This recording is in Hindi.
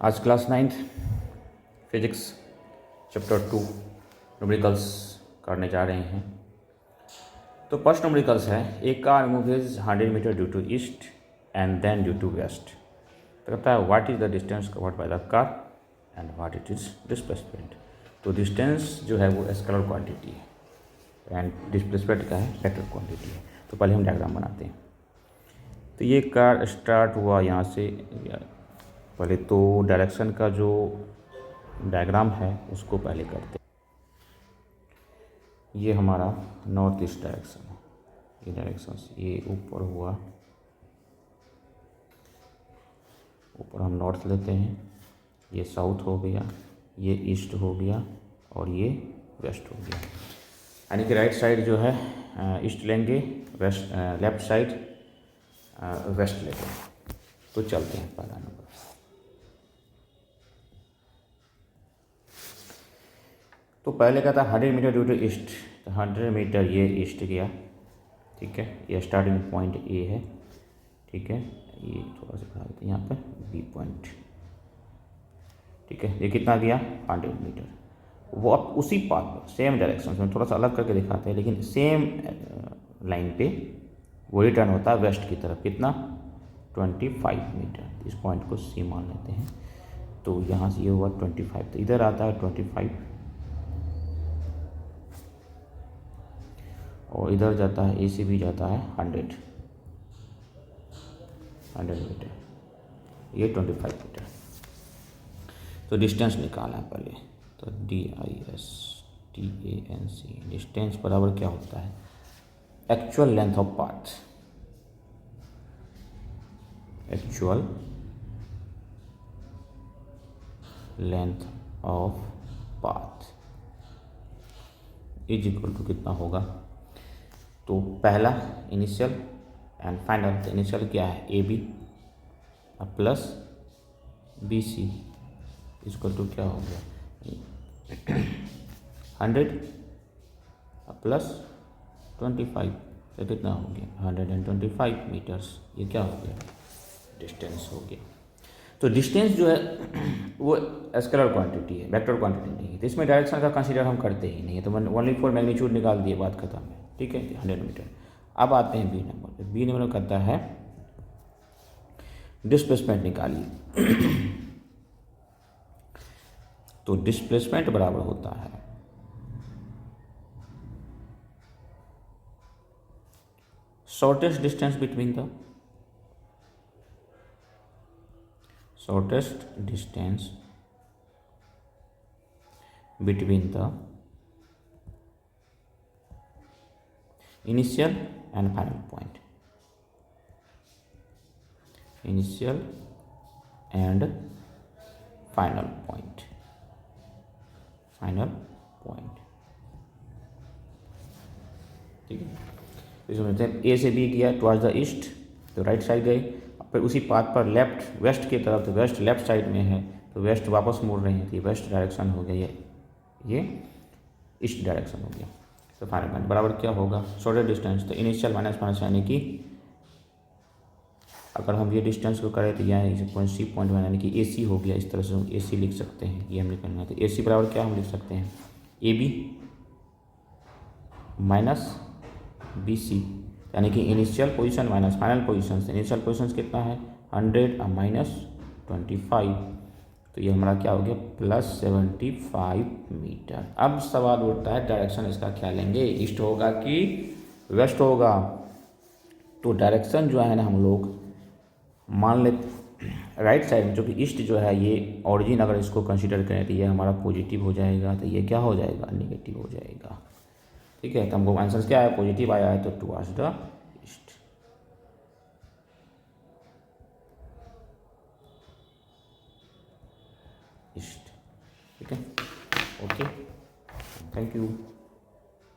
आज class 9th physics chapter 2 numericals करने जा रहे हैं। तो फर्स्ट न्यूमेरिकल्स है, a car moves 100 meter due to east and then due to west. तो कहता है what is the distance covered by the car and what it is displacement. तो डिस्टेंस जो है वो स्केलर क्वांटिटी है एंड डिस्प्लेसमेंट का है वेक्टर क्वांटिटी है। तो पहले हम डायग्राम बनाते हैं। तो ये कार स्टार्ट हुआ यहाँ से, पहले तो डायरेक्शन का जो डायग्राम है उसको पहले करते हैं। ये हमारा नॉर्थ ईस्ट डायरेक्शन है, ये डायरेक्शन से ये ऊपर हुआ, ऊपर हम नॉर्थ लेते हैं, ये साउथ हो गया, ये ईस्ट हो गया और ये वेस्ट हो गया। यानी कि राइट साइड जो है ईस्ट लेंगे, वेस्ट लेफ्ट साइड वेस्ट लेते हैं। तो चलते हैं पहला नंबर। तो पहले का था 100 मीटर ड्यू टू ईस्ट, तो 100 मीटर ये ईस्ट गया, ठीक है। ये स्टार्टिंग पॉइंट ए है, ठीक है। ये थोड़ा सा बना देते हैं यहाँ पर बी पॉइंट, ठीक है। ये कितना गया 100 मीटर। वो अब उसी पाथ पर सेम डायरेक्शन में, थोड़ा सा अलग करके दिखाते हैं लेकिन सेम लाइन पे वो रिटर्न होता है वेस्ट की तरफ। कितना 25 मीटर। इस पॉइंट को सी मान लेते हैं। तो यहाँ से ये हुआ 25, तो इधर आता है 25 और इधर जाता है, ए से भी जाता है 100 मीटर, ये 25 मीटर। तो डिस्टेंस निकालना है पहले। तो DISTANC डिस्टेंस बराबर क्या होता है, actual length of path, actual length of path is equal to कितना होगा। तो पहला इनिशियल एंड फाइनल। तो इनिशियल क्या है AB प्लस BC इसको तो क्या हो गया 100 प्लस 25, तो कितना हो गया 125 मीटर्स। ये क्या हो गया डिस्टेंस हो गया। तो डिस्टेंस जो है वो स्केलर क्वांटिटी है, वेक्टर क्वांटिटी नहीं है। तो इसमें डायरेक्शन का कंसीडर हम करते ही नहीं है। तो ओनली फॉर मैग्नीट्यूड निकाल दिए, बात खत्म है, ठीक है 100 मीटर। अब आते हैं बी नंबर पे। बी नंबर कहता है डिस्प्लेसमेंट निकालिए। तो डिस्प्लेसमेंट बराबर होता है shortest distance between the shortest distance between the initial and final point, initial and final point, final point, ठीक है। इसमें ए से बी किया टुवर्ड्स द ईस्ट, तो राइट साइड गए, फिर उसी पाथ पर लेफ्ट वेस्ट की तरफ, तो वेस्ट लेफ्ट साइड में है तो वेस्ट वापस मुड़ रहे हैं, तो ये वेस्ट डायरेक्शन हो गया, ये ईस्ट डायरेक्शन हो गया। तो फाइनल पॉइंट बराबर क्या होगा शॉर्टेस्ट डिस्टेंस, तो इनिशियल माइनस माइनस, यानी कि अगर हम ये डिस्टेंस को करें तो यहाँ पॉइंट सी पॉइंट में, यानी कि AC हो गया। इस तरह से हम AC लिख सकते हैं, ये हम निकलना है। तो AC बराबर क्या हम लिख सकते हैं AB माइनस BC, यानी कि initial position minus final position. Initial position कितना है 100 और माइनस 25, तो ये हमारा क्या हो गया प्लस 75 मीटर। अब सवाल उठता है डायरेक्शन इसका क्या लेंगे, ईस्ट होगा कि वेस्ट होगा। तो डायरेक्शन जो है ना हम लोग मान लेते राइट साइड में, जो कि ईस्ट जो है ये ऑरिजिन अगर इसको कंसीडर करें तो ये हमारा पॉजिटिव हो जाएगा, तो ये क्या हो जाएगा निगेटिव हो जाएगा, ठीक है। तो हमको आंसर क्या है पॉजिटिव आया है, तो टुवर्ड्स द ईस्ट। ईस्ट, ठीक है, ओके, थैंक यू।